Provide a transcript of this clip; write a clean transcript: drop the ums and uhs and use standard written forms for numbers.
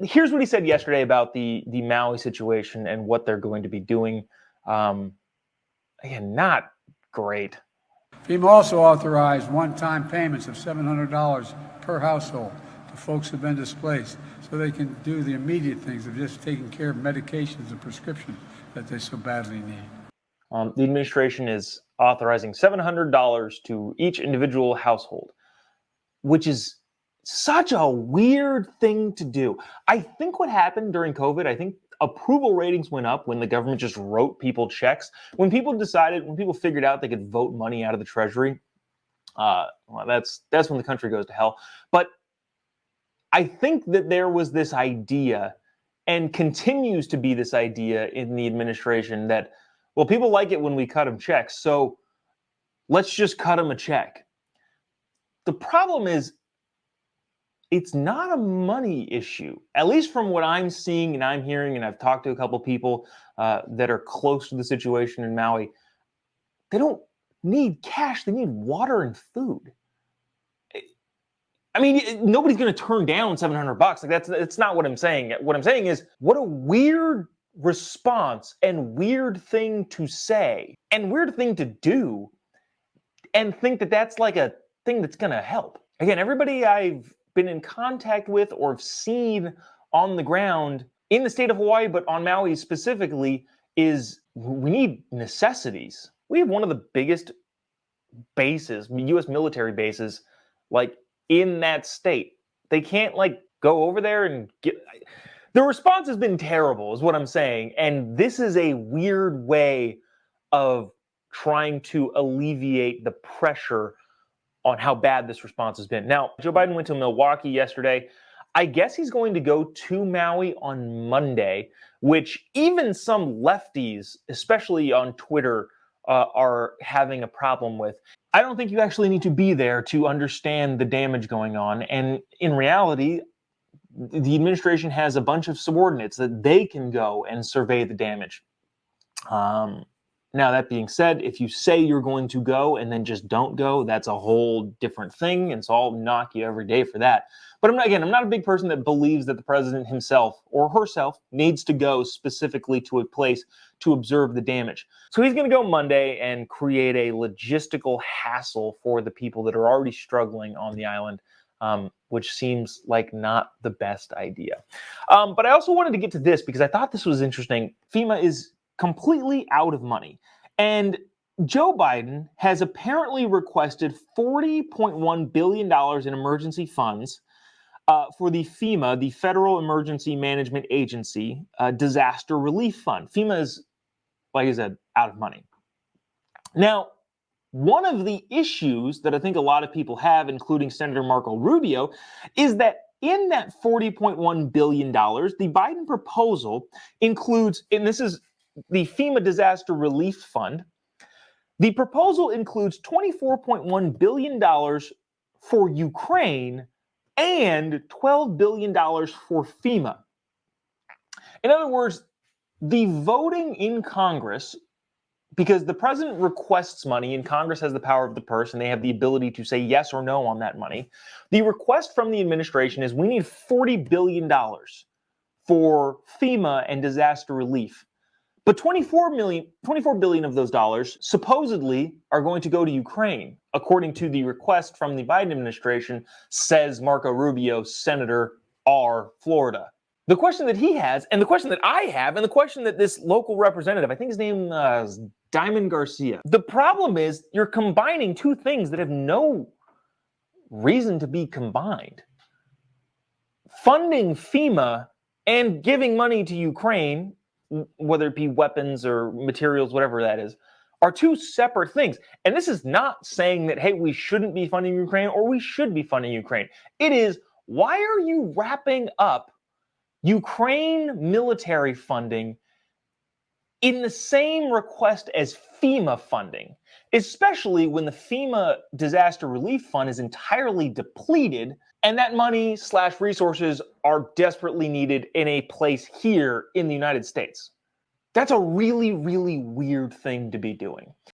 Here's what he said yesterday about the Maui situation and what they're going to be doing. Again, not great. FEMA also authorized one-time payments of $700 per household to folks who've been displaced so they can do the immediate things of just taking care of medications and prescriptions that they so badly need. The administration is authorizing $700 to each individual household, which is such a weird thing to do. I think what happened during COVID, I think approval ratings went up when the government just wrote people checks. When people figured out they could vote money out of the treasury, well, that's when the country goes to hell. But I think that there was this idea, and continues to be this idea in the administration, that, well, people like it when we cut them checks, so let's just cut them a check. The problem is, it's not a money issue, at least from what I'm seeing and I'm hearing, and I've talked to a couple people that are close to the situation in Maui. They don't need cash, they need water and food. I mean, nobody's going to turn down $700. Like, that's not what I'm saying. What I'm saying is, what a weird response and weird thing to say and weird thing to do, and think that that's like a thing that's going to help. Again, everybody I've been in contact with or have seen on the ground in the state of Hawaii, but on Maui specifically, is we need necessities. We have one of the biggest bases, U.S. military bases, like, in that state. They can't, like, go over there and get... The response has been terrible, is what I'm saying. And this is a weird way of trying to alleviate the pressure on how bad this response has been. Now, Joe Biden went to Milwaukee yesterday. I guess he's going to go to Maui on Monday, which even some lefties, especially on Twitter, are having a problem with. I don't think you actually need to be there to understand the damage going on. And in reality, the administration has a bunch of subordinates that they can go and survey the damage. Now, that being said, if you say you're going to go and then just don't go, that's a whole different thing. And so I'll knock you every day for that. But I'm not a big person that believes that the president himself or herself needs to go specifically to a place to observe the damage. So he's going to go Monday and create a logistical hassle for the people that are already struggling on the island, which seems like not the best idea. But I also wanted to get to this because I thought this was interesting. FEMA is completely out of money. And Joe Biden has apparently requested $40.1 billion in emergency funds for the FEMA, the Federal Emergency Management Agency, Disaster Relief Fund. FEMA is, like I said, out of money. Now, one of the issues that I think a lot of people have, including Senator Marco Rubio, is that in that $40.1 billion, the Biden proposal includes, and this is the FEMA Disaster Relief Fund, the proposal includes $24.1 billion for Ukraine and $12 billion for FEMA. In other words, the voting in Congress, because the president requests money and Congress has the power of the purse and they have the ability to say yes or no on that money, the request from the administration is we need $40 billion for FEMA and disaster relief. But $24 billion of those dollars supposedly are going to go to Ukraine, according to the request from the Biden administration, says Marco Rubio, Senator R, Florida. The question that he has, and the question that I have, and the question that this local representative, I think his name is Diamond Garcia. The problem is you're combining two things that have no reason to be combined. Funding FEMA and giving money to Ukraine, whether it be weapons or materials, whatever that is, are two separate things. And this is not saying that, hey, we shouldn't be funding Ukraine or we should be funding Ukraine. It is, why are you wrapping up Ukraine military funding in the same request as FEMA funding, especially when the FEMA Disaster Relief Fund is entirely depleted and that money / resources are desperately needed in a place here in the United States? That's a really, really weird thing to be doing.